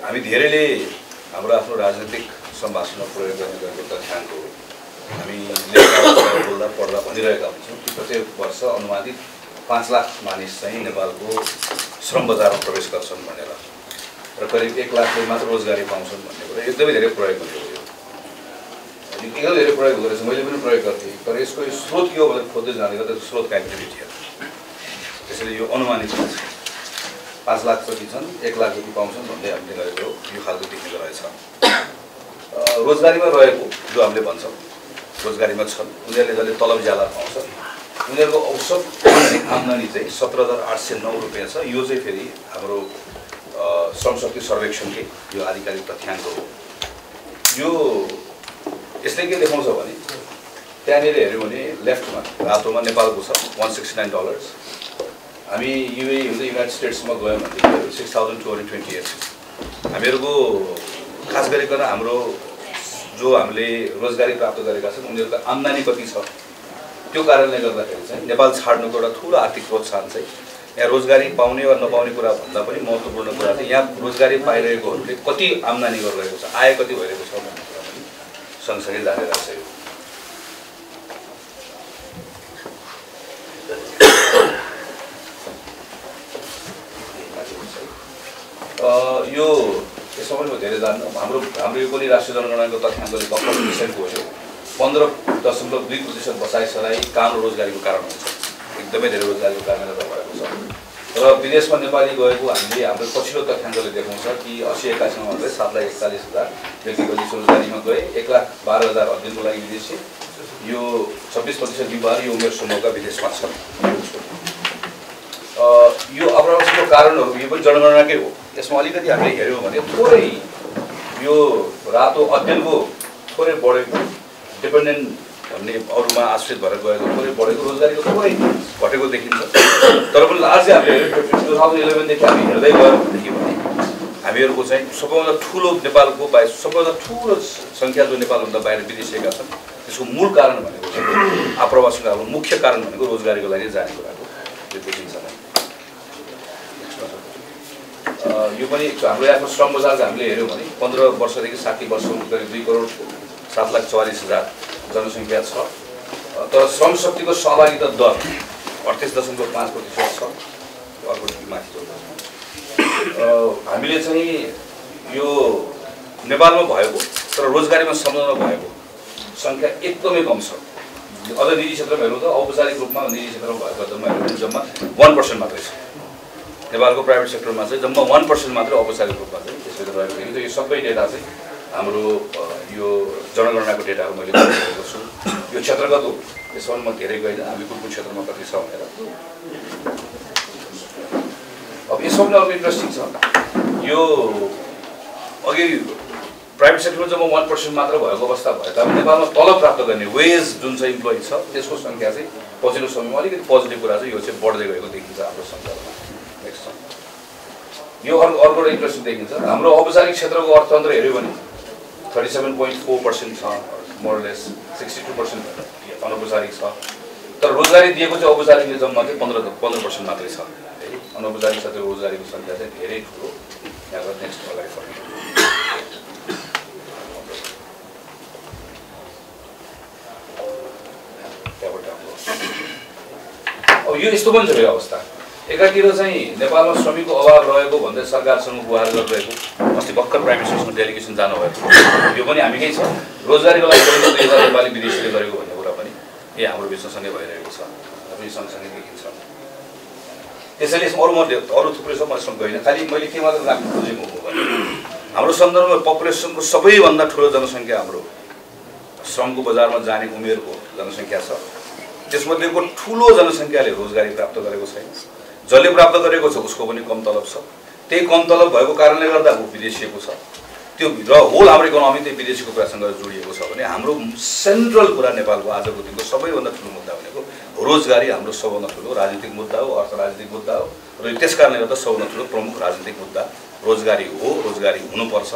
हामी धेरैले हाम्रो आफ्नो राजनीतिक सम्भाषणमा प्रयोग गर्ने गरेको तथ्याङ्क हो। हामी बोल्दा पढ्दा भनिरहेका हुन्छौँ कि प्रत्येक वर्ष अनुमानित 5 लाख मानिस चाहिँ नेपालको श्रम बजारमा प्रवेश गर्छन् भनेर र करिब 1 लाखले मात्र रोजगारी पाउँछन् भन्ने कुरा एकदमै धेरै प्रयोग गरेको हो। एकदमै धेरै प्रयोग हुँदो रहेछ, मैले पनि प्रयोग गर्थेँ। तर यसको स्रोत के हो भनेर खोज्दै जाँदै गर्दा स्रोत कहीँ पनि भेटिएन। त्यसैले यो अनुमानित 5 लाख जति छन्, 1 लाख जति पाउँछन् भन्दै हामीले गरेको यो खालको देखिँदो रहेछ। रोजगारीमा रहेको जो हामीले भन्छौँ रोजगारीमा छन् उनीहरूले जसले तलब ज्यादा पाउँछ उनीहरूको औसत आम्दानी चाहिँ 17,809 रुपियाँ छ। यो चाहिँ फेरि हाम्रो श्रमशक्ति सर्वेक्षणकै यो आधिकारिक तथ्याङ्क हो। यो यसले के देखाउँछ भने त्यहाँनिर हेऱ्यौँ भने लेफ्टमा रातोमा नेपालको छ $169। हामी युए हुँदै युनाइटेड स्टेट्समा गयौँ भनेदेखि 6,228। हामीहरूको खास गरिकन हाम्रो जो हामीले रोजगारी प्राप्त गरेका छन् उनीहरूको आम्दानी कति छ त्यो कारणले गर्दाखेरि चाहिँ नेपाल छाड्नुको एउटा ठुलो आर्थिक प्रोत्साहन चाहिँ यहाँ रोजगारी पाउने वा नपाउने कुरा भन्दा पनि महत्त्वपूर्ण कुरा चाहिँ यहाँ रोजगारी पाइरहेकोहरूले कति आम्दानी गरिरहेको छ, आय कति भइरहेको छ भन्ने कुरा पनि सँगसँगै जानेर छ। यो यसमा पनि म धेरै जान्नु हाम्रो यो पनि राष्ट्रिय जनगणनाको तथ्याङ्कले कम्पलसेन्टको हो। 15.2% बसाइसराई काम र रोजगारीको कारण हुन्छ। एकदमै धेरै रोजगारीको कारणले भएको छ र विदेशमा नेपाली गएको हामीले हाम्रो पछिल्लो तथ्याङ्कले देखाउँछ कि 80-81 मध्ये 7,41,000 व्यक्ति विदेश रोजगारीमा गए, 1,12,000 अध्ययनको लागि विदेशी। यो 26% युवाहरू यो उमेर समूहका विदेशमा छन्। यो अप्रवासीको कारणहरू यो पनि जनगणनाकै हो। यसमा अलिकति हामीले हेऱ्यौँ भने थोरै यो रातो अध्ययनको थोरै बढेको, डिपेन्डेन्ट भन्ने अरूमा आश्रित भएर गएको थोरै बढेको, रोजगारीको थोरै घटेको देखिन्छ। तर पनि लार्जली हामीले 2011 देखि हामी हेर्दै गयौँ भनेदेखि भने हामीहरूको चाहिँ सबैभन्दा ठुलो नेपालको बाहिर सबैभन्दा ठुलो सङ्ख्या जो नेपालभन्दा बाहिर विदेशिएका छन् त्यसको मूल कारण भनेको चाहिँ आप्रवासीको अब मुख्य कारण भनेको रोजगारीको लागि जाने कुराको यो देखिन्छ। यो पनि हाम्रो यहाँको श्रम बजारको हामीले हेऱ्यौँ भने 15 वर्षदेखि 60 वर्षसम्म करिब 2,07,44,000 जनसङ्ख्या छ। तर श्रम शक्तिको सहभागिता दर 38.5% छ। अर्को माथि हामीले चाहिँ यो नेपालमा भएको तर रोजगारीमा संलग्न भएको सङ्ख्या एकदमै कम छ। अझ निजी क्षेत्रमा हेर्नु त औपचारिक रूपमा निजी क्षेत्रमा भएको जम्मा 1% मात्रै छ। नेपालको प्राइभेट सेक्टरमा चाहिँ जम्मा 1% मात्रै औपचारिक रूपमा चाहिँ त्यसले रहेको देखिन्छ। यो सबै डेटा चाहिँ हाम्रो यो जनगणनाको डेटाहरू मैले गरेको छु। यो क्षेत्रगत हो, त्यसमा म धेरै गइनँ हामी कुन कुन क्षेत्रमा कति छ भनेर। अब यसमा पनि अर्को इन्ट्रेस्टिङ छ, यो अघि प्राइभेट सेक्टरमा जम्मा 1% मात्र भएको अवस्था भए तापनि नेपालमा तलब प्राप्त गर्ने वेज जुन चाहिँ इम्प्लोइ छ त्यसको सङ्ख्या चाहिँ पछिल्लो समयमा अलिकति पोजिटिभ कुरा चाहिँ यो चाहिँ बढ्दै गएको देखिन्छ हाम्रो सन्दर्भमा। नेक्स्ट यो अर्को इन्ट्रेस्टिङ देखिन्छ। हाम्रो औपचारिक क्षेत्रको अर्थतन्त्र हेऱ्यो भने 37.4% छ, मोरलेस 62% अनौपचारिक छ। तर रोजगारी दिएको चाहिँ औपचारिकले जम्मा चाहिँ 15% मात्रै छ। अनौपचारिक क्षेत्रको रोजगारीको सङ्ख्या चाहिँ धेरै ठुलो। यहाँबाट नेक्स्ट अगाडि फर्किन्छ। अब यो यस्तो पनि छ यो अवस्था। एकातिर चाहिँ नेपालमा श्रमिकको अभाव रहेको भन्दै सरकारसँग गुहार गरिरहेको, अस्ति भर्खर प्राइम मिनिस्टरसँग डेलिगेसन जानुभएको, यो पनि हामीकै छ। रोजगारीको लागि 2,000 नेपाली विदेशीले गरेको भन्ने कुरा पनि हाम्रो बिचमा सँगै भइरहेको छ, पनि सँगसँगै देखिन्छ। त्यसैले यसमा अरू थुप्रै छ, म यसमा गइनँ। खालि मैले के मात्र राख्नु खोजेको हो भने हाम्रो सन्दर्भमा पपुलेसनको सबैभन्दा ठुलो जनसङ्ख्या हाम्रो श्रमको बजारमा जाने उमेरको जनसङ्ख्या छ। त्यसमध्येको ठुलो जनसङ्ख्याले रोजगारी प्राप्त गरेको छैन। जसले प्राप्त गरेको छ उसको पनि कम तलब छ। त्यही कम तलब भएको कारणले गर्दा ऊ विदेशिएको छ। त्यो र होल हाम्रो इकोनोमी त्यही विदेशीको कुरासँग जोडिएको छ भने हाम्रो सेन्ट्रल कुरा नेपालको आजको दिनको सबैभन्दा ठुलो मुद्दा भनेको रोजगारी हाम्रो सबभन्दा ठुलो राजनीतिक मुद्दा हो, अर्थ राजनीतिक मुद्दा हो र त्यस कारणले गर्दा सबभन्दा ठुलो प्रमुख राजनीतिक मुद्दा रोजगारी हो। रोजगारी हुनुपर्छ।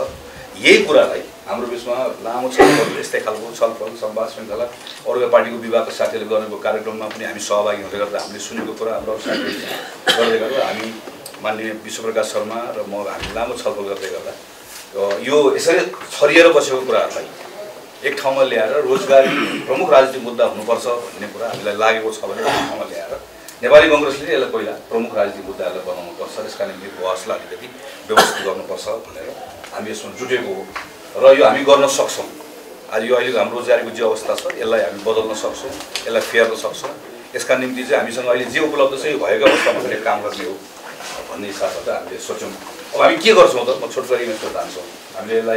यही कुरालाई हाम्रो बिचमा लामो छलफल, यस्तै खालको छलफल संवाद श्रृङ्खला अरू पार्टीको विभागका साथीहरूले गरेको कार्यक्रममा पनि हामी सहभागी हुँदै गर्दा हामीले सुनेको कुरा हाम्रो साथीहरूले गर्दै गर्दा हामी माननीय विश्वप्रकाश शर्मा र म हामी लामो छलफल गर्दै गर्दा यो यसरी छरिएर बसेको कुराहरूलाई एक ठाउँमा ल्याएर रोजगारी प्रमुख राजनीतिक मुद्दा हुनुपर्छ भन्ने कुरा हामीलाई लागेको छ भने एक ठाउँमा ल्याएर नेपाली कङ्ग्रेसले यसलाई पहिला प्रमुख राजनीतिक मुद्दाहरूलाई बनाउनुपर्छ, यसका निम्ति बहसलाई अलिकति व्यवस्थित गर्नुपर्छ भनेर हामी यसमा जुटेको हो र यो हामी गर्न सक्छौँ। आज यो अहिलेको हाम्रो रोजगारीको जे अवस्था छ यसलाई हामी बदल्न सक्छौँ, यसलाई फेर्न सक्छौँ। यसका निम्ति चाहिँ हामीसँग अहिले जे उपलब्ध छ यो भएको अवस्थामा पनि काम गर्ने हो भन्ने हिसाबबाट हामीले सोच्यौँ। अब हामी के गर्छौँ त, म छोटकरीमा यसो जान्छौँ। हामीले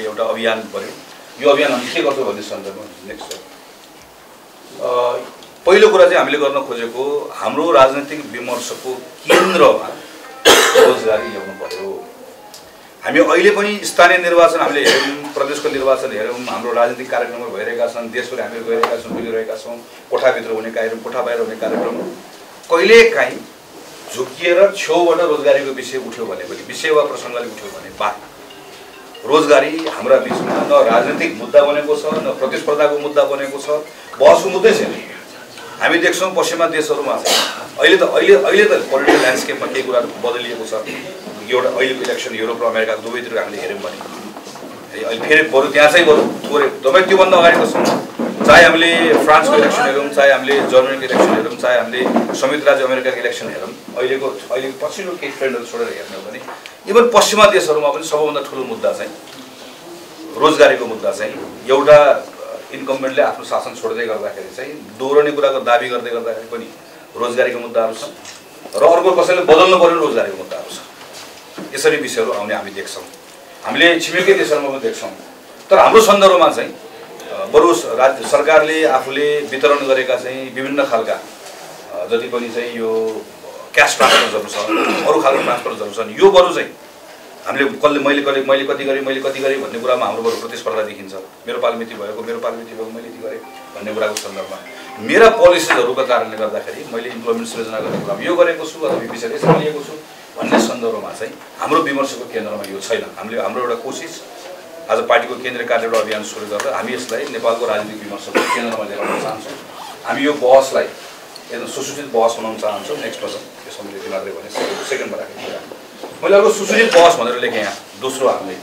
एउटा अभियान बन्यो। यो अभियान हामी के गर्छौँ भन्ने सन्दर्भमा नेक्स्ट पहिलो कुरा चाहिँ हामीले गर्न खोजेको हाम्रो राजनैतिक विमर्शको केन्द्रमा रोजगारी ल्याउनु पर्यो। हामी अहिले पनि स्थानीय निर्वाचन हामीले हेऱ्यौँ, प्रदेशको निर्वाचन हेऱ्यौँ, हाम्रो राजनीतिक कार्यक्रमहरू भइरहेका छन्, देशभरि हामी गइरहेका छौँ, मिलिरहेका छौँ। कोठाभित्र हुने कार्यक्रम, कोठा बाहिर हुने कार्यक्रम कहिलेकाहीँ झुकिएर छेउबाट रोजगारीको विषय उठ्यो भने पनि, विषय वा प्रसङ्गले उठ्यो भने बाहेक रोजगारी हाम्रा बिचमा न राजनीतिक मुद्दा बनेको छ, न प्रतिस्पर्धाको मुद्दा बनेको छ, बहसको मुद्दै छैन। हामी देख्छौँ पश्चिमा देशहरूमा अहिले त पोलिटिकल ल्यान्डस्केपमा केही कुराहरू बदलिएको छ। एउटा अहिलेको इलेक्सन युरोप र अमेरिकाको दुवैतिर हामीले हेऱ्यौँ भने अहिले फेरि बरु त्यहाँ चाहिँ बरु थोरै तपाईँ त्योभन्दा अगाडिको छौँ। चाहे हामीले फ्रान्सको इलेक्सन हेरौँ, चाहे हामीले जर्मनीको इलेक्सन हेरौँ, चाहे हामीले संयुक्त राज्य अमेरिकाको इलेक्सन हेरौँ, अहिलेको पछिल्लो केही ट्रेन्डहरू छोडेर हेर्ने हो भने इभन पश्चिमा देशहरूमा पनि सबैभन्दा ठुलो मुद्दा चाहिँ रोजगारीको मुद्दा चाहिँ एउटा इन्कम्बेन्टले आफ्नो शासन छोड्दै गर्दाखेरि चाहिँ दोहोऱ्याउने कुराको दाबी गर्दै गर्दाखेरि पनि रोजगारीको मुद्दाहरू छन् र अर्को कसैले बदल्नु पर्ने रोजगारीको मुद्दाहरू छ। यसरी विषयहरू आउने हामी देख्छौँ। हामीले छिमेकी देशहरूमा पनि देख्छौँ। तर हाम्रो सन्दर्भमा चाहिँ बरु राज्य सरकारले आफूले वितरण गरेका चाहिँ विभिन्न खालका जति पनि चाहिँ यो क्यास ट्रान्सफर्सहरू छ, अरू खालको ट्रान्सफर्सहरू छन्, यो बरु चाहिँ हामीले मैले कति गरेँ भन्ने कुरामा हाम्रो बरु प्रतिस्पर्धा देखिन्छ। मेरो पालिमिति भएको मैले यति गरेँ भन्ने कुराको सन्दर्भमा मेरा पोलिसिजहरूको कारणले गर्दाखेरि मैले इम्प्लोइमेन्ट सृजना गर्ने कुरामा यो गरेको छु अथवा विषय यसरी लिएको छु भन्ने सन्दर्भमा चाहिँ हाम्रो विमर्शको केन्द्रमा यो छैन। हाम्रो एउटा कोसिस आज पार्टीको केन्द्रीय कार्यालय अभियान सुरु गरेर हामी यसलाई नेपालको राजनीतिक विमर्शको केन्द्रमा लिएर आउन चाहन्छौँ। हामी यो बहसलाई एकदम सुसूचित बहस बनाउन चाहन्छौँ। नेक्स्ट पर्सन यसमा यति मात्रै भने सेकेन्डमा राखेको मैले अर्को सुसूचित बहस भनेर लेखेँ यहाँ। दोस्रो हामीले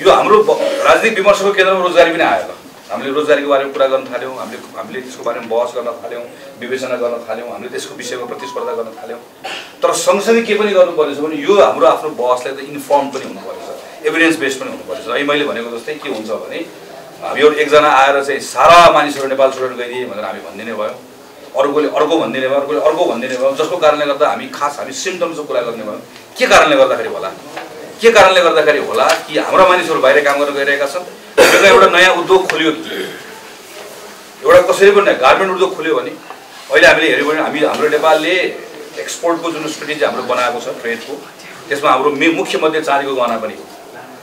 यो हाम्रो राजनीतिक विमर्शको केन्द्रमा रोजगारी पनि आयो। हामीले रोजगारीको बारेमा कुरा गर्न थाल्यौँ, हामीले त्यसको बारेमा बहस गर्न थाल्यौँ, विवेचना गर्न थाल्यौँ, हामीले त्यसको विषयमा प्रतिस्पर्धा गर्न थाल्यौँ। तर सँगसँगै के पनि गर्नुपर्छ भने यो हाम्रो आफ्नो बहसलाई त इन्फर्म पनि हुनुपर्छ, एभिडेन्स बेस्ड पनि हुनुपर्छ। अहिले मैले भनेको जस्तै के हुन्छ भने हामी एकजना आएर चाहिँ सारा मानिसहरू नेपाल छोडेर गइदिए भनेर हामी भनिदिने भयो, अर्कोले अर्को भनिदिने भयो, अर्कोले अर्को भनिदिने भयो, जसको कारणले गर्दा हामी सिम्टम्सको कुरा गर्ने भयो। के कारणले गर्दाखेरि होला कि हाम्रा मानिसहरू बाहिर काम गर्न गइरहेका छन्, एउटा नयाँ उद्योग खोल्यो कि एउटा कसैले पनि गार्मेन्ट उद्योग खोल्यो भने अहिले हामीले हेऱ्यौँ भने हाम्रो नेपालले एक्सपोर्टको जुन स्ट्रेटेजी हाम्रो बनाएको छ ट्रेडको, त्यसमा हाम्रो मुख्य मध्ये चाँदीको गहना पनि हो।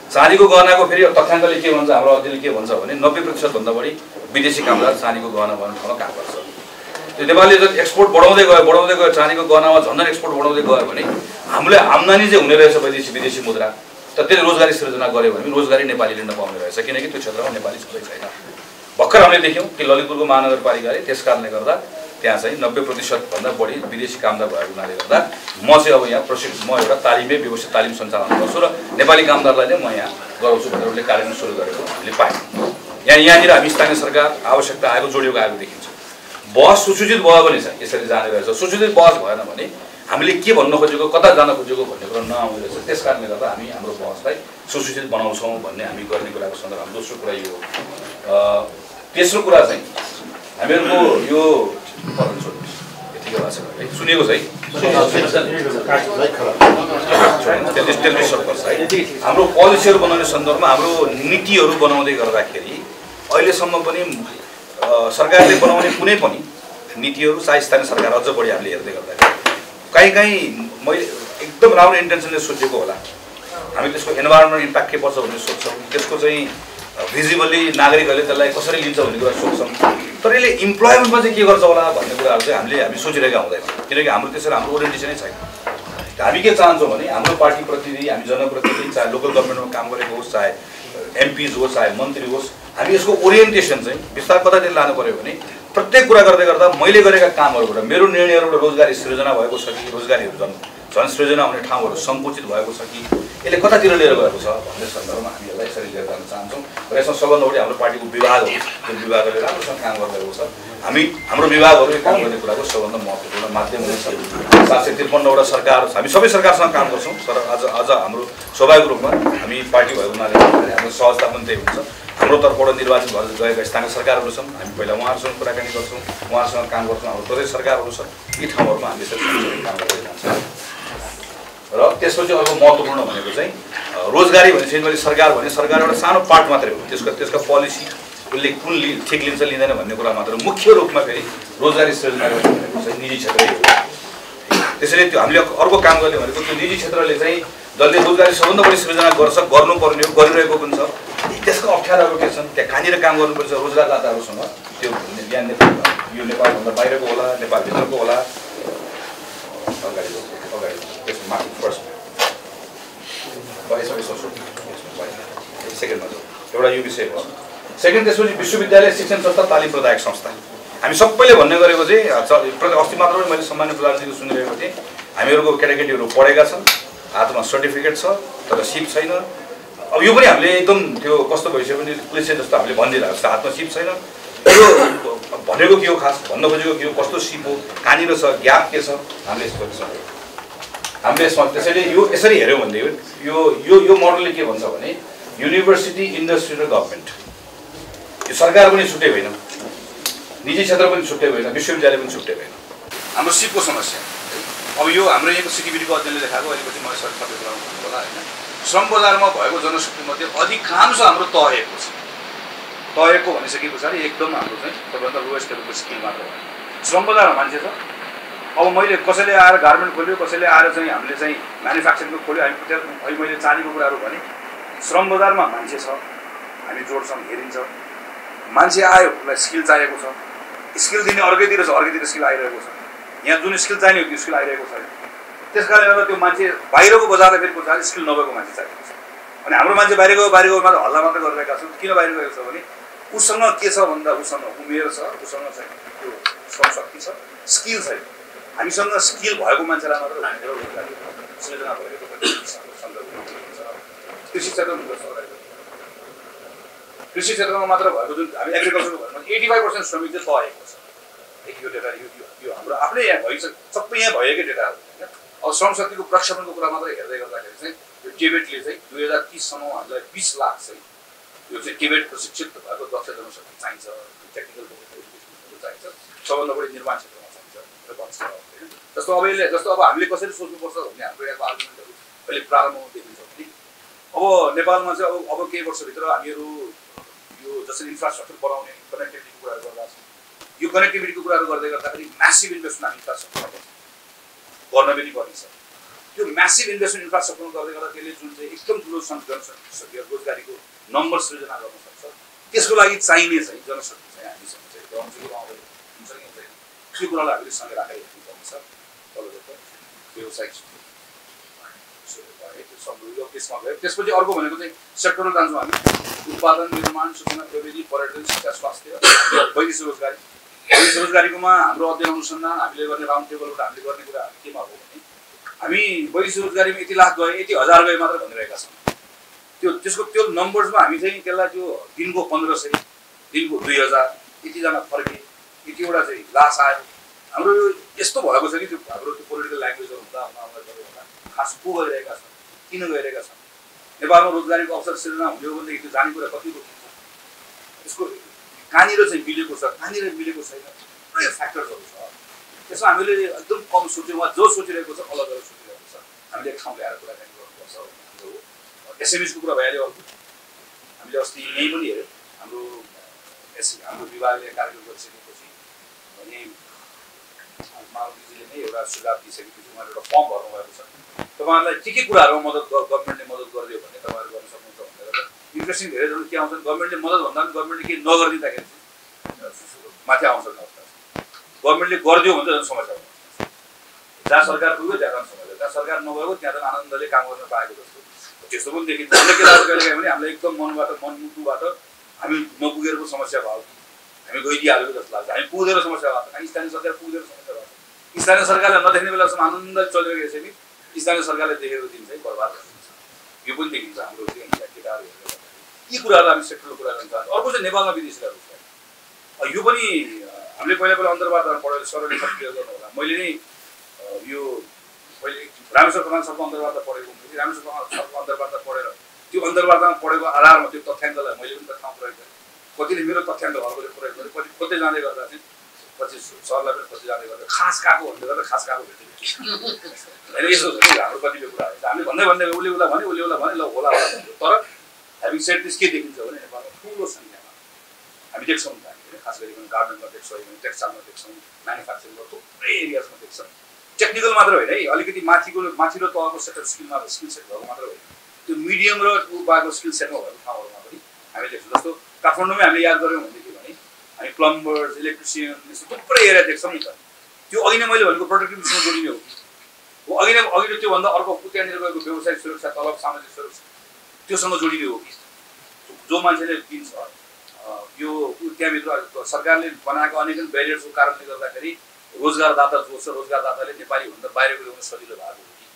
चाँदीको गहनाको फेरि तथ्याङ्कले के भन्छ, हाम्रो अध्ययनले के भन्छ भने 90% भन्दा बढी विदेशी कामदार चाँदीको गहना बनाउने ठाउँमा काम गर्छ। त्यो नेपालले जब एक्सपोर्ट बढाउँदै गयो चाँदीको गहनामा झन् एक्सपोर्ट बढाउँदै गयो भने हामीले आम्दानी चाहिँ हुने रहेछ विदेशी मुद्रा, तर त्यसले रोजगारी सृजना गर्यो भने रोजगारी नेपालीले नपाउने रहेछ, किनकि त्यो क्षेत्रमा नेपाली छँदै छैन। भर्खर हामीले देख्यौँ कि ललितपुरको महानगरपालिकाले त्यस कारणले गर्दा त्यहाँ चाहिँ 90% भन्दा बढी विदेशी कामदार भएको हुनाले गर्दा म चाहिँ अब यहाँ म एउटा व्यवस्थित तालिम सञ्चालन गर्छु र नेपाली कामदारलाई नै म यहाँ गराउँछु भनेर उसले कार्यक्रम सुरु गरेको हामीले पायौँ। यहाँनिर हामी स्थानीय सरकार आवश्यकता जोडिएको आएको देखिन्छ। बहस सुसूचित भयो भने चाहिँ यसरी जाने रहेछ, सुसूचित बहस भएन भने हामीले के भन्न खोजेको, कता जान खोजेको भन्ने कुरा नआउने रहेछ। त्यस कारणले गर्दा हामी हाम्रो बहसलाई सुसूचित बनाउँछौँ भन्ने हामी गर्ने कुराको सन्दर्भमा दोस्रो कुरा यो हो। तेस्रो कुरा चाहिँ हामीहरूको यो यतिकै भएको छ है, सुनेको छ है, हाम्रो पोलिसीहरू बनाउने सन्दर्भमा हाम्रो नीतिहरू बनाउँदै गर्दाखेरि अहिलेसम्म पनि सरकारले बनाउने कुनै पनि नीतिहरू चाहे स्थानीय सरकार अझ बढी हामीले हेर्दै गर्दाखेरि कहीँ मैले एकदम राम्रो इन्टेन्सनले सोचेको होला, हामी त्यसको इन्भाइरोमेन्टल इम्प्याक्ट के पर्छ भन्ने सोच्छौँ, त्यसको चाहिँ भिजिबली नागरिकहरूले त्यसलाई कसरी लिन्छ भन्ने कुरा सोच्छौँ। तर यसले इम्प्लोइमेन्टमा चाहिँ के गर्छ होला भन्ने कुराहरू चाहिँ हामी सोचिरहेका हुँदैनौँ, किनकि हाम्रो त्यसरी हाम्रो ओरिएन्टेसनै छैन। हामी के चाहन्छौँ भने हाम्रो पार्टी प्रतिनिधि, हामी जनप्रतिनिधि, चाहे लोकल गभर्मेन्टमा काम गरेको होस्, चाहे एमपिज होस्, चाहे मन्त्री होस्, हामी यसको ओरिएन्टेसन चाहिँ विस्तार कतातिर लानु पऱ्यो भने प्रत्येक कुरा गर्दै गर्दा मैले गरेका कामहरूबाट मेरो निर्णयहरूबाट रोजगारी सृजना भएको छ कि रोजगारीहरू झन् सृजना हुने ठाउँहरू सङ्कुचित भएको छ कि यसले कतातिर लिएर गएको छ भन्ने सन्दर्भमा हामी यसलाई यसरी लिएर जान चाहन्छौँ र यसमा सबभन्दा बढी हाम्रो पार्टीको विभाग हो जुन विभागले राम्रोसँग काम गरिरहेको छ हाम्रो विभागहरू काम गर्ने कुराको सबभन्दा महत्त्वपूर्ण माध्यम हुनेछ 753वटा सरकार हामी सबै सरकारसँग काम गर्छौँ तर अझ हाम्रो स्वाभाविक रूपमा हामी पार्टी भएको हुनाले हाम्रो सहजता पनि त्यही हुन्छ हाम्रो तर्फबाट निर्वाचित भएर गएका स्थानीय सरकारहरू छन् हामी पहिला उहाँहरूसँग कुराकानी गर्छौँ उहाँहरूसँग काम गर्छौँ हाम्रो प्रदेश सरकारहरू छन् यी ठाउँहरूमा हामीले सँगसँगै काम गर्दै जान्छौँ र त्यसपछि अर्को महत्त्वपूर्ण भनेको चाहिँ रोजगारी भनेपछि मैले सरकार भने सरकार एउटा सानो पार्ट मात्रै हो त्यसका पोलिसी उसले कुन ठिक लिन्छ लिँदैन भन्ने कुरा मात्र मुख्य रूपमा फेरि रोजगारी सृजना गर्ने भनेको चाहिँ निजी क्षेत्रै हो त्यसैले त्यो हामीले अर्को काम गर्ने भनेको त्यो निजी क्षेत्रले चाहिँ जसले रोजगारी सबभन्दा बढी सृजना गर्छ गर्नुपर्ने हो गरिरहेको पनि छ त्यसको अप्ठ्याराहरू के छन् त्यहाँ कहाँनिर काम गर्नुपर्छ रोजगारदाताहरूसँग त्यो यहाँ यो नेपालभन्दा बाहिरको होला नेपालभित्रको होला अगाडि त्यसमा माथि फर्स्ट सेकेन्डमा एउटा यो विषय भयो सेकेन्ड त्यसपछि विश्वविद्यालय शिक्षण संस्था तालिम प्रदायक संस्था हामी सबैले भन्ने गरेको चाहिँ अस्ति मात्र पनि मैले सम्मान्य प्रधानजीको सुनिरहेको थिएँ हामीहरूको केटाकेटीहरू पढेका छन् हातमा सर्टिफिकेट छ तर सिप छैन अब यो पनि हामीले एकदम त्यो कस्तो भइसक्यो भने क्लिसे जस्तो हामीले भनिदिइरहेको छ हातमा सिप छैन यो भनेको के हो खास भन्न खोजेको के हो कस्तो सिप हो कहाँनिर छ ग्याप के छ हामीले यसमा त्यसैले यो यसरी हेऱ्यौँ भने यो मोडलले के भन्छ भने युनिभर्सिटी इन्डस्ट्री र गभर्मेन्ट यो सरकार पनि छुट्टै होइन निजी क्षेत्र पनि छुट्टै होइन विश्वविद्यालय पनि छुट्टै होइन हाम्रो सिपको समस्या अब यो हाम्रो यहाँको सिटिभिटीको अध्ययनले देखाएको अहिलेपछि मलाई सबै कुरा होला होइन श्रम बजारमा भएको जनशक्तिमध्ये अधिकांश हाम्रो तहेको छ तहेको भनिसके पछाडि एकदम हाम्रो चाहिँ सबभन्दा लोएस्ट लेभलको स्किल मात्र हो श्रम बजारमा मान्छे छ अब मैले कसैले आएर गार्मेन्ट खोल्यो कसैले आएर चाहिँ हामीले चाहिँ म्यानुफ्याक्चरिङको खोल्यो हामी अहिले मैले चाँदीको कुराहरू भने श्रम बजारमा मान्छे छ हामी जोडसँग हेरिन्छ मान्छे आयो उसलाई स्किल चाहिएको छ स्किल दिने अर्कैतिर छ अर्कैतिर स्किल आइरहेको छ यहाँ जुन स्किल चाहिने हो त्यो स्किल आइरहेको छैन त्यस कारणले गर्दा त्यो मान्छे बाहिरको बजारमा फेरि पछाडि स्किल नभएको मान्छे चाहिएको छ अनि हाम्रो मान्छे बाहिरको मात्र हल्ला मात्र गरिरहेका छन् किन बाहिर गएको छ भने उसँग के छ भन्दा उसँग उमेर छ उसँग चाहिँ त्यो श्रमशक्ति छ स्किल छैन हामीसँग स्किल भएको मान्छेलाई मात्र रोजगारी सृजना भएको कृषि क्षेत्रमा मात्र भएको जुन हामी एग्रिकल्चरको भरमा 85% श्रमिक चाहिँ तहेको छ यो डेटा यो हाम्रो आफ्नै यहाँ भइसक्यो सबै यहाँ भएकै डेटा हो होइन अब श्रमशक्तिको प्रक्षेपणको कुरा मात्रै हेर्दै गर्दाखेरि चाहिँ यो टिबेटले चाहिँ 2030 सम्म हामीलाई 20 लाख चाहिँ यो चाहिँ टिबेट प्रशिक्षित भएको दक्ष जनशक्ति चाहिन्छ टेक्निकल चाहिन्छ सबभन्दा बढी निर्माण क्षेत्रमा चाहिन्छ र भन्छ होइन जस्तो अब हामीले कसरी सोच्नुपर्छ भन्ने हाम्रो यहाँको आर्गुमेन्टहरू अहिले प्रारम्भमा देखिन्छ भने अब नेपालमा चाहिँ अब केही वर्षभित्र हामीहरू यो जसरी इन्फ्रास्ट्रक्चर बनाउने कनेक्टिभिटीको कुराहरू गर्दा छौँ यो कनेक्टिभिटीको कुराहरू गर्दै गर्दाखेरि म्यासिभ इन्भेस्टमेन्ट इन्फ्रास्ट्रक्चर गर्न पनि पर्ने छ त्यो म्यासिभ इन्भेस्टमेन्ट इन्फ्रास्ट्रक्चर गर्दै गर्दा त्यसले जुन चाहिँ एकदम ठुलो जनशक्ति रोजगारीको नम्बर सृजना गर्न सक्छ त्यसको लागि चाहिने चाहिँ जनशक्ति चाहिँ हामीसँग चाहिँ हुन्छ कि हुँदैन त्यो कुरालाई हामीले सँगै राखेर हेर्नुपर्ने छ तलबाट व्यवसायिक त्यसमा गयो त्यसपछि अर्को भनेको चाहिँ सेक्टरल जान्छौँ हामी उत्पादन निर्माण सूचना प्रविधि पर्यटन शिक्षा स्वास्थ्य वैदेशिक रोजगारीकोमा हाम्रो अध्ययन अनुसन्धान हामीले गर्ने राउन्ड टेबलबाट हामीले गर्ने कुरा केमा हो भने हामी वैदेशिक रोजगारीमा यति लाख गए यति हजार गए मात्र भनिरहेका छौँ त्यो नम्बर्समा हामी चाहिँ त्यसलाई त्यो दिनको 1500 दिनको 2000 यतिजना फर्के यतिवटा चाहिँ लास आयो हाम्रो यो यस्तो भएको छ कि त्यो हाम्रो त्यो पोलिटिकल ल्याङ्ग्वेजहरू हुँदा खास को गइरहेका छन् किन गइरहेका छन् नेपालमा रोजगारीको अवसर सृजना हुने हो भनेदेखि त्यो जाने कुरा कति रोकिन्छ यसको कहाँनिर चाहिँ मिलेको छ कहाँनिर मिलेको छैन थुप्रै फ्याक्टर्सहरू छ त्यसमा हामीले एकदम कम सोच्यौँ वा जो सोचिरहेको छ अलग अलग सोचिरहेको छ हामीले एक ठाउँ ल्याएर कुराकानी गर्नुपर्छ हो एसएमएसको कुरा भइहाल्यो अर्को हामीले अस्ति यहीँ पनि हेऱ्यौँ हाम्रो विभागले कार्यक्रम गरिसकेपछि भने माओवादीजीले नै एउटा सुझाव दिइसकेपछि उहाँले एउटा फर्म भर्नुभएको छ तपाईँहरूलाई के कुराहरूमा गभर्मेन्टले मद्दत गरिदियो भने तपाईँहरू गर्न सक्नुहुन्छ भनेर इन्ट्रेस्टिङ धेरैजना के आउँछन् गभर्मेन्टले मद्दत भन्दा पनि गभर्मेन्टले केही नगरिदिँदाखेरि माथि आउँछ अवस्था गभर्मेन्टले गरिदियो भने त झन् समस्या हुन्छ जहाँ सरकार पुग्यो त्यहाँ झन् समस्या जहाँ सरकार नभएको त्यहाँ झन् आनन्दले काम गर्न पाएको जस्तो त्यस्तो पनि देखिन्छ हामीले के लाग्छ कहिले भने हामीलाई एकदम मनमुटुबाट हामी नपुगेर पो समस्या भयो हामी गइदिइहालेको जस्तो लाग्छ हामी पुग्दैन समस्या भएको स्थानीय सरकार पुग्दैन समस्या भएको स्थानीय सरकारलाई नदेख्ने बेलासम्म आनन्दले चलिरहेको छ कि स्थानीय सरकारले देखेको दिन चाहिँ बर्बाद हुन्छ। यो पनि देखिन्छ हाम्रो केटाहरू हेर्दा यी कुराहरू हामी सेक्टरको कुरा गर्न चाहन्छौँ। अर्को चाहिँ नेपालमा विदेशीलाई रोजगार, यो पनि हामीले पहिला अन्तर्वार्तामा पढेर सरले क्लियर गर्नु होला। मैले नै यो पहिले रामेश्वर प्रधान सरको अन्तर्वार्ता पढेको हुँदै रामेश्वर प्रधान सरको अन्तर्वार्ता पढेर त्यो अन्तर्वार्तामा पढेको आधारमा त्यो तथ्याङ्कलाई मैले पनि त ठाउँ प्रयोग गरेँ। कतिले मेरो तथ्याङ्क घरबाट प्रयोग गरेँ, कति खोज्दै जाँदै गर्दा चाहिँ पछि सरलाई पनि खोज्दै जाँदै गर्दा खास काको भन्दै गर्दा खास काको भेट्यो होइन। यस्तो छ कि हाम्रो कतिपय कुराहरू हामीले भन्दै उसले उसलाई भने ल होला तर ह्याभिङ सेड दिस के देखिन्छ भने नेपालमा ठुलो सङ्ख्यामा हामी देख्छौँ खास गरी गार्मेन्टमा देख्छौँ, टेक्सटाइलमा देख्छौँ, म्यानुफ्याक्चरिङमा थुप्रै एरियाजमा देख्छौँ। टेक्निकल मात्र होइन है, अलिकति माथिल्लो तहको सेक्टर स्किल सेट भएको मात्र होइन, त्यो मिडियम र उपाको स्किल सेटमा भएको ठाउँहरूमा पनि हामी देख्छौँ। जस्तो काठमाडौँमै हामीले याद गऱ्यौँ भनेदेखि भने हामी प्लम्बर्स, इलेक्ट्रिसियन यस्तो थुप्रै एरिया देख्छौँ नि त। त्यो अघि नै मैले भनेको प्रोडक्टिभिटीसँग जोडिने हो कि अघि नै त्योभन्दा अर्को त्यहाँनिर गएको व्यवसायिक सुरक्षा, तलब, सामाजिक सुरक्षा त्योसँग जोडिने हो कि जो मान्छेले दिन्छ यो त्यहाँभित्र सरकारले बनाएको अनेक ब्यारियर्सको कारणले गर्दाखेरि रोजगारदाता जो छ रोजगारदाताले नेपालीभन्दा बाहिरको ल्याउन सजिलो भएको हो कि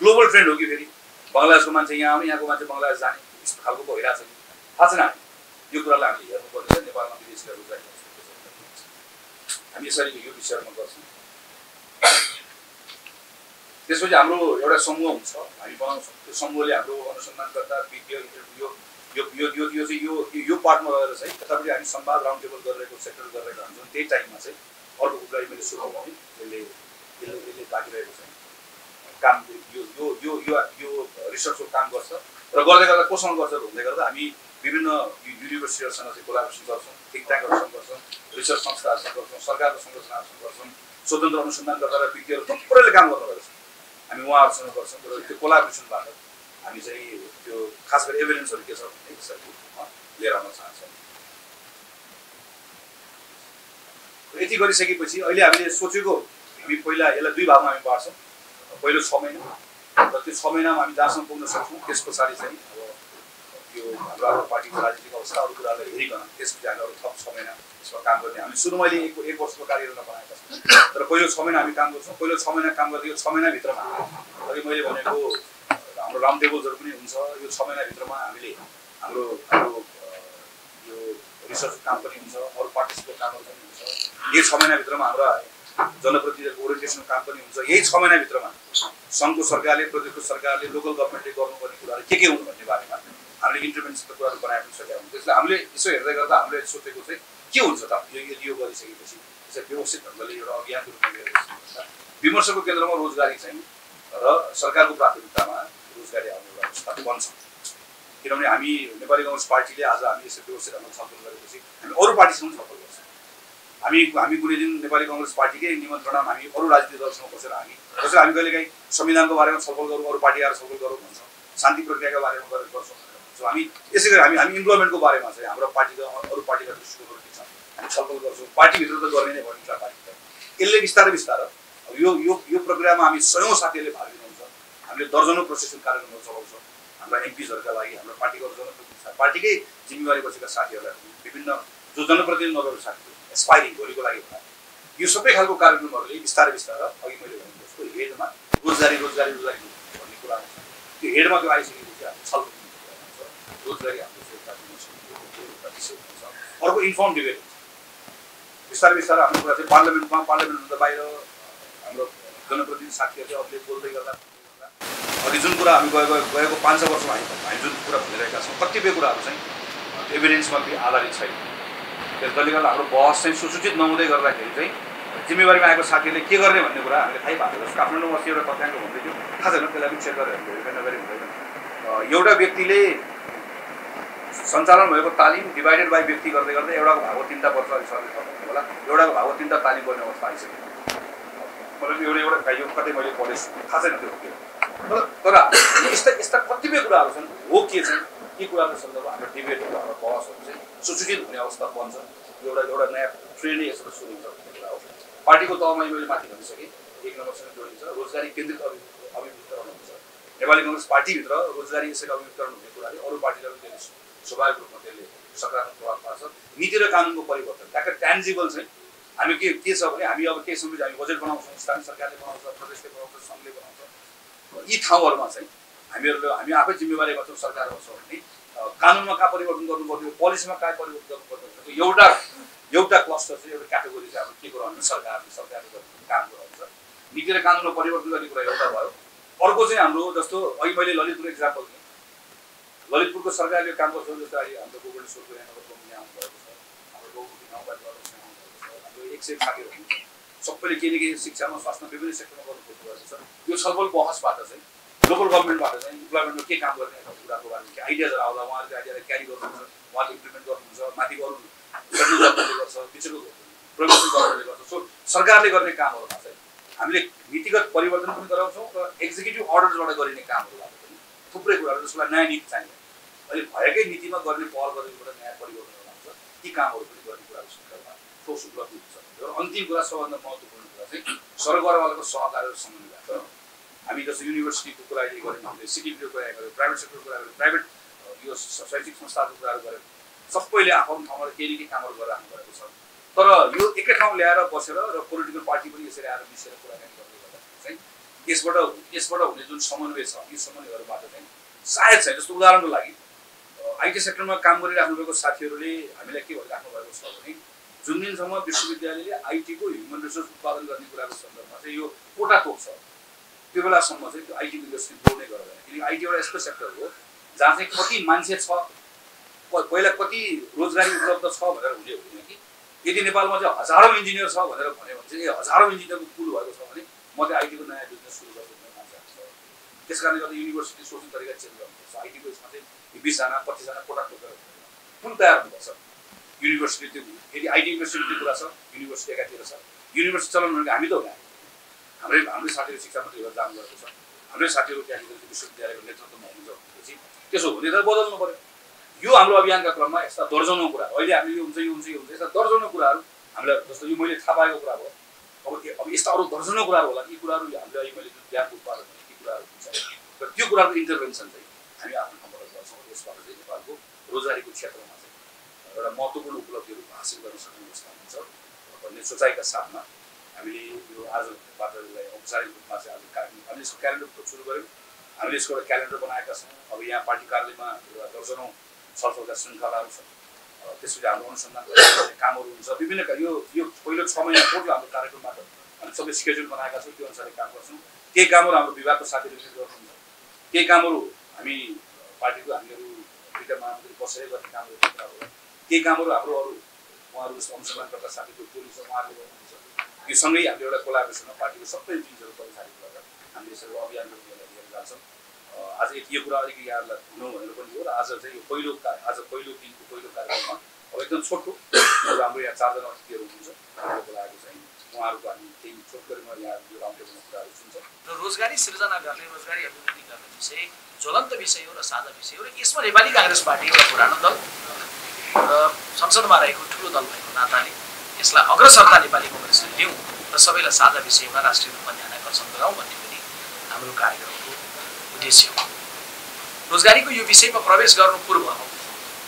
ग्लोबल ट्रेन्ड हो कि फेरि बङ्गलादेशको मान्छे यहाँ आउने, यहाँको मान्छे बङ्गलादेश जाने यस्तो खालको भइरहेको छ कि थाहा छैन। हामी यो कुरालाई हामीले हेर्नुपर्छ। नेपालमा विदेशीलाई रोजगार हामी यसरी यो विषयमा गर्छौँ। त्यसपछि हाम्रो एउटा समूह हुन्छ, हामी बनाउँछौँ। त्यो समूहले हाम्रो अनुसन्धानकर्ता, विज्ञ, इन्टरभ्यू यो पार्टमा रहेर चाहिँ यतापट्टि हामी संवाद राउन्ड टेबल गरिरहेको सेक्टर गरिरहेको हुन्छौँ। त्यही टाइममा चाहिँ अर्को कुरालाई मैले सुरु गरेँ, यसले बाँकिरहेको छ काम। यो रिसर्चको काम गर्छ र गर्दै गर्दा कोसँग गर्छ भन्दै गर्दा हामी विभिन्न युनिभर्सिटीहरूसँग चाहिँ कोलाबोरेसन गर्छौँ, थिङ्क ट्याङ्कहरूसँग गर्छौँ, रिसर्च संस्थाहरूसँग गर्छौँ, सरकारको संरचनाहरूसँग गर्छौँ, स्वतन्त्र अनुसन्धानकर्ता र विज्ञहरू थुप्रैले काम गर्नुपर्छ। हामी उहाँहरूसँग गर्छौँ र त्यो कोलाबोरेसनबाट हामी चाहिँ त्यो खास गरी एभिडेन्सहरू के छ भन्ने विषयमा लिएर आउन चाहन्छौँ। यति गरिसकेपछि अहिले हामीले सोचेको हामी पहिला यसलाई 2 भागमा हामी बाँड्छौँ। पहिलो 6 महिना र त्यो 6 महिनामा हामी जहाँसम्म पुग्न सक्छौँ त्यस पछाडि चाहिँ अब यो हाम्रो पार्टीको राजनीतिक अवस्था अरू कुरालाई हेरिकन त्यसपछि हामी अरू थप 6 महिना यसमा काम गर्ने। हामी सुरुमा अहिले एक वर्षको कार्ययोजना बनाएका छौँ तर पहिलो 6 महिना हामी काम गर्छौँ। पहिलो 6 महिना काम गर्दै यो 6 महिनाभित्रमा अघि मैले भनेको हाम्रो राउन्ड टेबल्सहरू पनि हुन्छ। यो 6 महिनाभित्रमा हामीले हाम्रो यो रिसर्च काम पनि हुन्छ, अरू पार्टिसिपेट कामहरू पनि हुन्छ। यही 6 महिनाभित्रमा हाम्रो जनप्रतिनिधिको ओरिएन्टेसन काम पनि हुन्छ। यही 6 महिनाभित्रमा सङ्घको सरकारले, प्रदेशको सरकारले, लोकल गभर्मेन्टले गर्नुपर्ने कुराहरू के हुन् भन्ने बारेमा हामीले इन्टरभेन्सनको कुराहरू बनाएर पनि सकेका हुन्छौँ। त्यसले हामीले यसो हेर्दै गर्दा हामीले सोचेको चाहिँ के हुन्छ त यो गरिसकेपछि त्यसलाई व्यवस्थित ढङ्गले एउटा अभियानको रूपमा लिएर विमर्शको केन्द्रमा रोजगारी चाहिँ र सरकारको प्राथमिकतामा रोजगारी आउने एउटा अवस्था बन्छ। किनभने हामी नेपाली काङ्ग्रेस पार्टीले आज हामी यसो व्यवस्थित ढङ्गले छलफल गरेपछि हामी अरू पार्टीसँग छलफल गर्छौँ। हामी कुनै दिन नेपाली काङ्ग्रेस पार्टीकै निमन्त्रणामा हामी अरू राजनीतिक दलसँग बसेर हामी कहिलेकाहीँ संविधानको बारेमा छलफल गरौँ, अरू पार्टी आएर छलफल गरौँ भन्छौँ, शान्ति प्रक्रियाको बारेमा गरेर गर्छौँ भन्छौँ। हामी यसै गरी हामी इम्प्लोइमेन्टको बारेमा चाहिँ हाम्रो पार्टीका अरू पार्टीका दृष्टिकोणहरू के छ हामी छलफल गर्छौँ। पार्टीभित्र त गर्ने नै भनिन्छ पार्टी यसले बिस्तारै अब यो प्रक्रियामा हामी सयौँ साथीहरूले भाग लिनुहुन्छ। हामीले दर्जनौँ प्रशिक्षण कार्यक्रमहरू चलाउँछौँ हाम्रा एमपिजहरूका लागि, हाम्रो पार्टीको जनप्रतिनिधि पार्टीकै जिम्मेवारी बसेका साथीहरूलाई विभिन्न जो जनप्रतिनिधि नभएको साथीहरू एस्पाइरिङ भोलिको लागि होला यो सबै खालको कार्यक्रमहरूले बिस्तारै अघि मैले भनेको जस्तो हेडमा रोजगारी भन्ने कुरा आउँछ। त्यो हेडमा त्यो आइसकेपछि हामी छलफल रोजगारी हाम्रो अर्को इन्फर्म डिबेट हुन्छ। बिस्तारै हाम्रो कुरा चाहिँ पार्लियामेन्टभन्दा बाहिर हाम्रो जनप्रतिनिधि साथीहरूले अघिले बोल्दै गर्दा अघि जुन कुरा हामी गएको 5-6 वर्षमा हामी जुन कुरा भनिरहेका छौँ कतिपय कुराहरू चाहिँ एभिडेन्समा आधारित छैन। त्यसले गर्दा हाम्रो बहस चाहिँ सुसूचित नहुँदै गर्दाखेरि चाहिँ जिम्मेवारीमा आएको साथीहरूले के गर्ने भन्ने कुरा हामीले थाहै भएको छ। काठमाडौँमा अस्ति एउटा तथ्याङ्क भन्दै थियो, थाहा छैन त्यसलाई पनि चेक गरेर नगरी हुँदैन। एउटा व्यक्तिले सञ्चालन भएको तालिम डिभाइडेड बाई व्यक्ति गर्दै गर्दै एउटाको भागको 3टा वर्ष सरले थप्नु होला, एउटाको भागको 3टा तालिम गर्ने अवस्था आइसक्यो। मतलब एउटा यो कतै मैले पढेछु, थाहा छैन त्यो के तर यस्ता कतिपय कुराहरू छन् हो के चाहिँ यी कुराको सन्दर्भमा हाम्रो डिबेटहरू हाम्रो बहसहरू चाहिँ सुसूचित हुने अवस्था बन्छ। एउटा नयाँ ट्रेन्ड यसबाट सुरु हुन्छ भन्ने कुरा हो। पार्टीको तहमा मैले माथि भनिसकेँ 1 नम्बरसँग जोडिन्छ रोजगारी केन्द्रित अभिमुखीकरण हुन्छ। नेपाली काङ्ग्रेस पार्टीभित्र रोजगारी यसरी अभिमुखीकरण हुने कुराले अरू पार्टीलाई पनि त्यसले स्वाभाविक रूपमा त्यसले सकारात्मक प्रभाव पार्छ। नीति र कानुनको परिवर्तन ट्याक्क ट्यान्जिबल चाहिँ हामी के छ भने हामी अब केही समय हामी बजेट बनाउँछौँ, स्थानीय सरकारले बनाउँछ, प्रदेशले बनाउँछ, सङ्घले बनाउँछ, यी ठाउँहरूमा चाहिँ हामी आफै जिम्मेवारी गर्छौँ सरकार गर्छौँ भने कानुनमा कहाँ परिवर्तन गर्नुपर्ने पोलिसीमा कहाँ परिवर्तन गर्नुपर्ने एउटा क्लस्टर चाहिँ एउटा क्याटेगोरी चाहिँ अब के कुरा भने सरकारले गर्ने काम गराउँछ नीति र कानुनमा परिवर्तन गर्ने कुरा एउटा भयो अर्को चाहिँ हाम्रो जस्तो अहिले मैले ललितपुर एक्जाम्पल दिएँ ललितपुरको सरकारले काम गर्छ जस्तो अहिले हाम्रो गोकर्णेश्वरको यहाँ आउनुभएको छ हाम्रो गौमुखी गाउँपालिका हाम्रो 100 साथीहरू हुनुहुन्छ सबैले केही न केही शिक्षामा स्वास्थ्यमा विभिन्न सेक्टरमा गर्नु खोज्नुभएको छ यो छलफल बहसबाट चाहिँ लोकल गभर्मेन्टबाट चाहिँ इम्प्लोइमेन्टमा के काम गर्ने कुराको बारेमा के आइडियाजहरू आउँला उहाँहरूले आइडियालाई क्यारी गर्नुहुन्छ उहाँले इम्प्लिमेन्ट गर्नुहुन्छ माथि अरू सेन्ट्रल गभर्मेन्टले गर्छ पिछेको प्रोभिन्सियल गभर्मेन्टले गर्छ सो सरकारले गर्ने कामहरूमा चाहिँ हामीले नीतिगत परिवर्तन पनि गराउँछौँ र एक्जिक्युटिभ अर्डर्सबाट गरिने कामहरूबाट पनि थुप्रै कुराहरू जसको लागि नयाँ नीति चाहिन्छ अहिले भएकै नीतिमा गर्ने पहल गर्नेबाट नयाँ परिवर्तन आउँछ ती कामहरू पनि गर्ने कुराको सन्दर्भमा ठोस उपलब्धि हुन्छ र अन्तिम कुरा सबभन्दा महत्त्वपूर्ण कुरा चाहिँ सरकारवालाको सहकार र समन्वय छ हामी जस्तो युनिभर्सिटीको कुरा अहिले गऱ्यौँ हामीले सिटिभीको कुरा गऱ्यौँ प्राइभेट सेक्टरको कुरा गऱ्यौँ प्राइभेट यो शैक्षिक संस्थाको कुराहरू गऱ्यौँ सबैले आफ्नो ठाउँबाट केही न केही कामहरू गरिराख्नु भएको छ तर यो एकै ठाउँ ल्याएर बसेर र पोलिटिकल पार्टी पनि यसरी आएर मिसेर कुराकानी गर्दै गर्दाखेरि चाहिँ यसबाट हुने जुन समन्वय छ यी समन्वयहरूबाट चाहिँ सायद चाहिँ जस्तो उदाहरणको लागि आइटी सेक्टरमा काम गरिराख्नु भएको साथीहरूले हामीलाई के भनिराख्नु भएको छ भने जुन दिनसम्म विश्वविद्यालयले आइटीको ह्युमन रिसोर्स उत्पादन गर्ने कुराको सन्दर्भमा चाहिँ यो कोटा तोक्छ त्यो बेलासम्म चाहिँ त्यो आइटी इन्डस्ट्री जोड्नै गर्दैन किनकि आइटी एउटा यस्तो सेक्टर हो जहाँ चाहिँ कति मान्छे छ पहिला कति रोजगारी उपलब्ध छ भनेर हुने होइन कि यदि नेपालमा चाहिँ हजारौँ इन्जिनियर छ भनेर भन्यो भने चाहिँ हजारौँ इन्जिनियरको पुल भएको छ भने म चाहिँ आइटीको नयाँ बिजनेस सुरु गर्छु भन्ने मान्छे छ त्यस कारणले गर्दा युनिभर्सिटी सोच्ने तरिका चेन्ज गर्नुपर्छ आइटीको यसमा चाहिँ 20जना 25जना कोटा टोकेर पुल तयार हुनुपर्छ युनिभर्सिटी त्यो यदि आइटी युनिभर्सिटीको कुरा छ युनिभर्सिटी एकातिर छ युनिभर्सिटी चलाउनु भनेको हामी त हो हाम्रै साथीहरू शिक्षा मन्त्री भएर जानु गरेको छ हाम्रै साथीहरू त्यहाँनिर विश्वविद्यालयको नेतृत्वमा हुनुहुन्छ भनेपछि त्यसो हुने त बदल्नु पर्यो यो हाम्रो अभियानका क्रममा यस्ता दर्जनौँ कुरा अहिले हामीले यो हुन्छ यस्ता दर्जनौँ कुराहरू हामीलाई जस्तो यो मैले थाहा पाएको कुरा हो अब यस्ता अरू दर्जनौँ कुराहरू होला यी कुराहरू हामीले अहिले मैले जुन ज्ञानको उत्पादन गर्ने ती कुराहरू हुन्छ र त्यो कुराको इन्टरभेन्सन चाहिँ हामी आफ्नो ठाउँबाट गर्छौँ यसबाट चाहिँ नेपालको रोजगारीको क्षेत्रमा चाहिँ एउटा महत्त्वपूर्ण उपलब्धिहरू हासिल गर्न सक्ने अवस्था हुन्छ भन्ने सोचाइका साथमा हामीले यो आजबाट औपचारिक रूपमा चाहिँ आज हामीले यसको क्यालेन्डर सुरु गऱ्यौँ हामीले यसको एउटा क्यालेन्डर बनाएका छौँ अब यहाँ पार्टी कार्यालयमा एउटा दर्जनौँ छलफलका श्रृङ्खलाहरू छन् त्यसपछि हाम्रो अनुसन्धान कामहरू हुन्छ विभिन्न यो पहिलो 6 महिना पुग्यो हाम्रो कार्यक्रमबाट हामी सबै स्केड्युल बनाएका छौँ त्यो अनुसारले काम गर्छौँ केही कामहरू हाम्रो विभागको साथीहरूले गर्नुहुन्छ केही कामहरू हामी पार्टीको हामीहरू दुईटा महामन्त्री बसेर गर्ने कामहरू कुरा होला केही कामहरू हाम्रो अरू उहाँहरू जस्तो अनुसन्धानकर्ता साथीको टोली छ उहाँहरूले गर्नुहुन्छ यो सँगै हामीले एउटा कोलाबोरेसनमा पार्टीको सबै चिजहरू परिचालित गरेर हामीले यसरी अभियानको लिएर जान्छौँ आज यो कुरा अलिकति यहाँहरूलाई हुनु भनेर पनि हो र आज चाहिँ यो पहिलो दिनको पहिलो कार्यक्रममा अब एकदम छोटो हाम्रो यहाँ 4 जना अतिथिहरू हुनुहुन्छ उहाँहरूको लागि चाहिँ उहाँहरूको हामी त्यही छोटकरीमा यहाँ यो राउन्ड टेबलमा कुराहरू सुन्छ र रोजगारी सृजना गर्ने रोजगारी अभिवृद्धि गर्ने विषय ज्वलन्त विषय हो र साझा विषय हो र यसमा नेपाली काङ्ग्रेस पार्टी एउटा पुरानो दल र संसदमा रहेको ठुलो दल भएको नाताले यसलाई अग्रसरता नेपाली काङ्ग्रेसले लिउँ र सबैलाई साझा विषयमा राष्ट्रिय रूपमा ध्यान आकर्षण गराउँ भन्ने पनि हाम्रो कार्यक्रमको उद्देश्य हो रोजगारीको यो विषयमा प्रवेश गर्नु पूर्व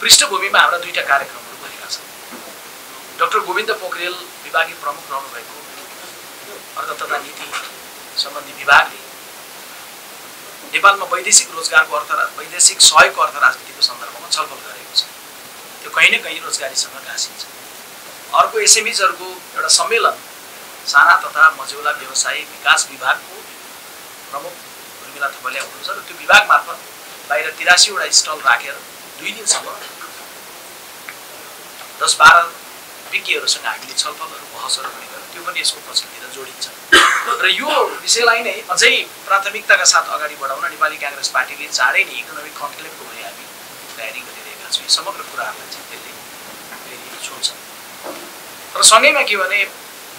पृष्ठभूमिमा हाम्रा दुईटा कार्यक्रमहरू भएका छन् डाक्टर गोविन्द पोखरेल विभागीय प्रमुख रहनुभएको अर्थ तथा नीति सम्बन्धी विभागले नेपालमा वैदेशिक रोजगारको वैदेशिक सहयोगको अर्थ राजनीतिको सन्दर्भमा छलफल गरेको छ त्यो कहीँ न कहीँ रोजगारीसँग गाँसिन्छ अर्को एसएमइजहरूको एउटा सम्मेलन साना तथा मझौला व्यवसाय विकास विभागको प्रमुख उर्मिला थपलिया हुनुहुन्छ र त्यो विभाग मार्फत बाहिर 83 वटा स्टल राखेर 2 दिनसम्म 10-12 विज्ञहरूसँग हामीले छलफलहरू बहसहरू पनि गर्यौँ त्यो पनि यसको पछितिर जोडिन्छ र यो विषयलाई नै अझै प्राथमिकताका साथ अगाडि बढाउन नेपाली काङ्ग्रेस पार्टीले चाँडै नै इकोनोमिक कन्क्लेभको पनि हामी तयारी गरिरहेका छौँ यी समग्र कुराहरूलाई चाहिँ त्यसले फेरि छोड्छ र सँगैमा के भने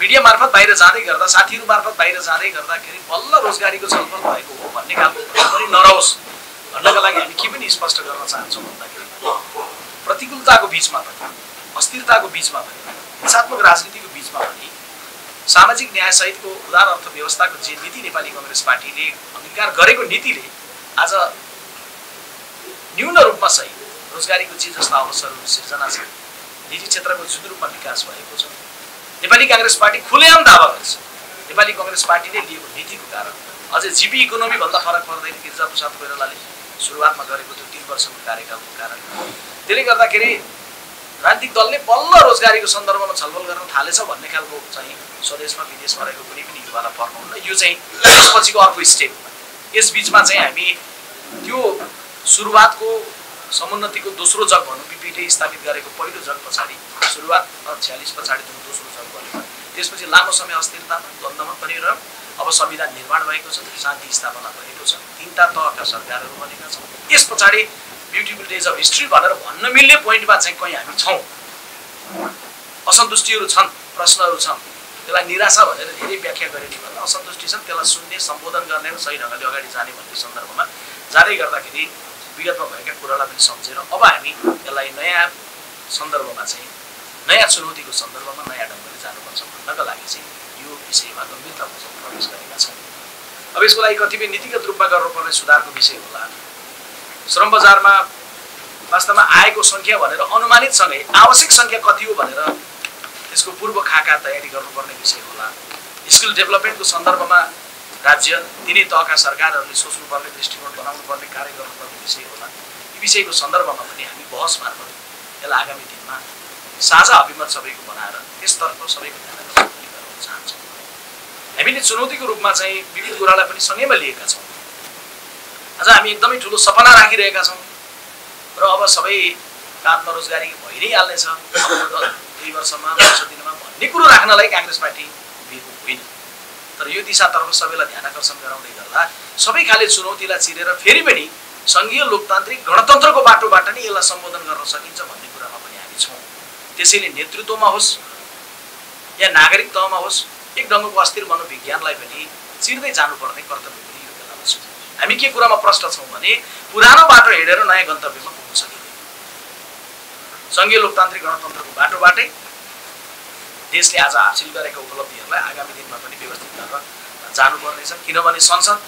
मिडिया मार्फत बाहिर जाँदै गर्दा साथीहरू मार्फत बाहिर जाँदै गर्दाखेरि बल्ल रोजगारीको छलफल भएको हो भन्ने खालको पनि नरहोस् भन्नका लागि हामी के पनि स्पष्ट गर्न चाहन्छौँ भन्दाखेरि प्रतिकूलताको बिचमा पनि अस्थिरताको बिचमा पनि हिंसात्मक राजनीतिको बिचमा पनि सामाजिक न्यायसहितको उदार अर्थव्यवस्थाको जे नीति नेपाली काङ्ग्रेस पार्टीले अंगीकार गरेको नीतिले आज न्यून रूपमा सही रोजगारीको जे जस्ता अवसरहरू सिर्जना छ निजी क्षेत्रको जुन रूपमा विकास भएको छ नेपाली काङ्ग्रेस पार्टी खुलेआम दावा गर्छ नेपाली कांग्रेस पार्टीले लिएको नीतिको कारण अझै जीपी इकोनोमी भन्दा फरक पर्दैन गिरिजाप्रसाद कोइरालाले सुरुवातमा गरेको त्यो 3 वर्षको कार्यकालको कारण। त्यसले गर्दाखेरि राजनीतिक दलले बल्ल रोजगारीको सन्दर्भमा छलफल गर्न थालेछ भन्ने खालको चाहिँ स्वदेशमा विदेशमा रहेको कुनै पनि युवालाई पर्नुहुन्न। यो चाहिँ त्यसपछिको अर्को स्टेप। यस बीचमा चाहिँ हामी त्यो सुरुवातको समुन्नतिको दोस्रो जग भनौँ बीपीले स्थापित गरेको पहिलो जग पछाडि सुरुवात 46 पछाडि जुन दोस्रो जग बन्यो त्यसपछि लामो समय अस्थिरतामा द्वन्द्वमा पनि रह्यो। अब संविधान निर्माण भएको छ, शान्ति स्थापना भएको छ, 3टा तहका सरकारहरू बनेका छन्। त्यस पछाडि ब्युटिफुल डेज अफ हिस्ट्री भनेर भन्न मिल्ने पोइन्टमा चाहिँ कहीँ हामी छौँ। असन्तुष्टिहरू छन्, प्रश्नहरू छन्, त्यसलाई निराशा भनेर धेरै व्याख्या गरिने भन्दा असन्तुष्टि छन्, त्यसलाई सुन्ने सम्बोधन गर्ने र सही ढङ्गले अगाडि जाने भन्ने सन्दर्भमा जाँदै गर्दाखेरि विगतमा भएका कुरालाई पनि सम्झेर अब हामी यसलाई नयाँ सन्दर्भमा चाहिँ नयाँ चुनौतीको सन्दर्भमा नयाँ ढङ्गले जानुपर्छ भन्नका लागि चाहिँ यो विषयमा गम्भीरतापूर्वक प्रवेश गरेका छौँ। अब यसको लागि कतिपय नीतिगत रूपमा गर्नुपर्ने सुधारको विषय होला। श्रम बजारमा वास्तवमा आएको सङ्ख्या भनेर अनुमानितसँगै आवश्यक सङ्ख्या कति हो भनेर त्यसको पूर्व खाका तयारी गर्नुपर्ने विषय होला। स्किल डेभलपमेन्टको सन्दर्भमा राज्य तिनै तहका सरकारहरूले सोच्नुपर्ने दृष्टिकोण बनाउनुपर्ने कार्य गर्नुपर्ने विषय होला। यी विषयको सन्दर्भमा पनि हामी बहस मार्फत यसलाई आगामी दिनमा साझा अभिमत सबैको बनाएर त्यसतर्फ सबैको ध्यान आकर्षण गर्न चाहन्छौँ। हामीले चुनौतीको रूपमा चाहिँ विविध कुरालाई पनि सँगैमा लिएका छौँ। आज हामी एकदमै ठुलो सपना राखिरहेका छौँ र अब सबै आत्मरोजगारी भइ नै हाल्नेछ 2 वर्षमा 5 दिनमा भन्ने कुरो राख्नलाई कांग्रेस पार्टी उभिएको होइन। तर यो दिशातर्फ सबैलाई ध्यान आकर्षण गराउँदै गर्दा सबै खाले चुनौतीलाई चिरेर फेरि पनि संघीय लोकतान्त्रिक गणतन्त्रको बाटोबाट नै यसलाई सम्बोधन गर्न सकिन्छ भन्ने कुरामा पनि हामी छौँ। त्यसैले नेतृत्वमा होस् या नागरिक तहमा होस् एक ढङ्गको अस्थिर मनोविज्ञानलाई पनि चिर्दै जानुपर्ने कर्तव्य पनि यो बेलामा छ। हामी के कुरामा प्रष्ट छौँ भने पुरानो बाटो हिँडेर नयाँ गन्तव्यमा पुग्न सकिँदैन। संघीय लोकतान्त्रिक गणतन्त्रको बाटोबाटै देशले आज हासिल गरेका उपलब्धिहरूलाई आगामी दिनमा पनि व्यवस्थित गरेर जानुपर्नेछ। किनभने संसद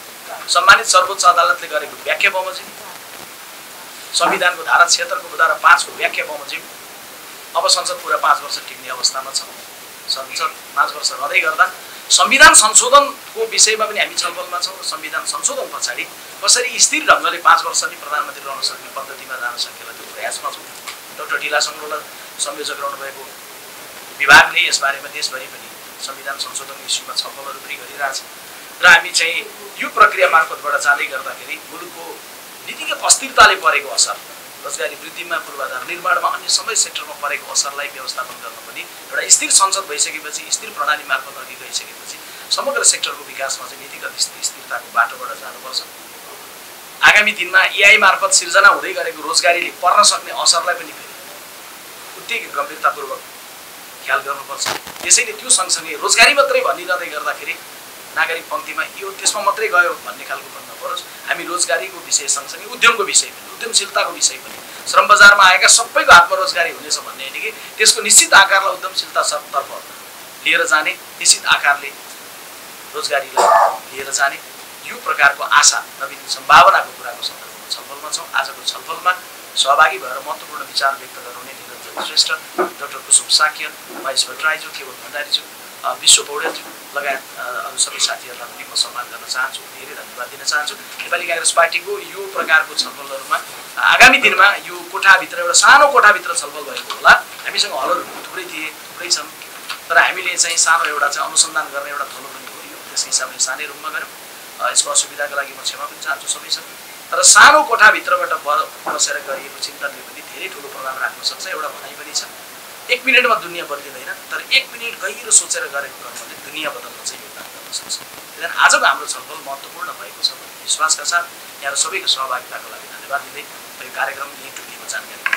सम्मानित सर्वोच्च अदालतले गरेको व्याख्या बमोजिम, संविधानको धारा 76 को धारा 5 को व्याख्या बमोजिम अब संसद पूरा 5 वर्ष टिक्ने अवस्थामा छ। संसद 5 वर्ष रहँदै गर्दा संविधान संशोधनको विषयमा पनि हामी छलफलमा छौँ र संविधान संशोधन पछाडि कसरी स्थिर ढङ्गले 5 वर्ष नै प्रधानमन्त्री रहन सक्ने पद्धतिमा जान सकेला त्यो प्रयासमा छौँ। डाक्टर ढिला सङ्ग्रोला संयोजक रहनुभएको विभागले यसबारेमा देशभरि पनि संविधान संशोधन इस्युमा छलफलहरू पनि गरिरहेछ र हामी चाहिँ यो प्रक्रिया मार्फतबाट जाँदै गर्दाखेरि मुलुकको नीतिगत अस्थिरताले परेको असर, रोजगारी वृद्धिमा, पूर्वाधार निर्माणमा, अन्य सबै सेक्टरमा परेको असरलाई व्यवस्थापन गर्न पनि एउटा स्थिर संसद भइसकेपछि, स्थिर प्रणाली मार्फत अघि गइसकेपछि समग्र सेक्टरको विकासमा चाहिँ नीतिगत स्थिरताको बाटोबाट जानुपर्छ। आगामी दिनमा एआई मार्फत सिर्जना हुँदै गरेको रोजगारीले पर्न सक्ने असरलाई पनि फेरि उत्तिकै गम्भीरतापूर्वक ख्याल गर्नुपर्छ। त्यसैले त्यो सँगसँगै रोजगारी मात्रै भनिरहँदै गर्दाखेरि नागरिक पङ्क्तिमा यो त्यसमा मात्रै गयो भन्ने खालको पनि नपरोस्। हामी रोजगारीको विषय सँगसँगै उद्यमको विषय पनि, उद्यमशीलताको विषय पनि, श्रम बजारमा आएका सबैको आत्मरोजगारी हुनेछ भन्ने होइन कि त्यसको निश्चित आकारलाई उद्यमशीलतातर्फ लिएर जाने, निश्चित आकारले रोजगारीलाई लिएर जाने यो प्रकारको आशा, नवीन सम्भावनाको कुराको सन्दर्भमा छलफलमा छौँ। आजको छलफलमा सहभागी भएर महत्त्वपूर्ण विचार व्यक्त गराउने निरञ्जन श्रेष्ठ, डाक्टर कुसुम साक्य, महेश भट्टराईज्यू, केवल भण्डारीज्यू, विश्व पौडेलज्यू लगायत अरू सबै साथीहरूलाई पनि म सम्मान गर्न चाहन्छु, धेरै धन्यवाद दिन चाहन्छु। नेपाली कांग्रेस पार्टीको यो प्रकारको छलफलहरूमा आगामी दिनमा यो कोठाभित्र एउटा सानो कोठाभित्र छलफल भएको होला। हामीसँग हलहरू थुप्रै छन्, तर हामीले चाहिँ सानो एउटा चाहिँ अनुसन्धान गर्ने एउटा थलो पनि हो। यो त्यस हिसाबले सानै रूपमा गऱ्यौँ। यसको असुविधाको लागि म क्षमा पनि चाहन्छु सबैसँग। तर सानो कोठाभित्रबाट बसेर गरिएको चिन्तनले पनि धेरै ठुलो प्रभाव राख्न सक्छ। एउटा भनाइ पनि छ, 1 मिनेटमा दुनियाँ बदलिँदैन, तर 1 मिनेट गहिरो सोचेर गरेको कर्मले दुनियाँ बदल्न चाहिँ योगदान गर्न सक्छ। त्यसैले आजको हाम्रो छलफल महत्त्वपूर्ण भएको छ भन्ने विश्वासका साथ यहाँ सबैको सहभागिताको लागि धन्यवाद दिँदै यो कार्यक्रम यही टुङ्गीमा जानकारी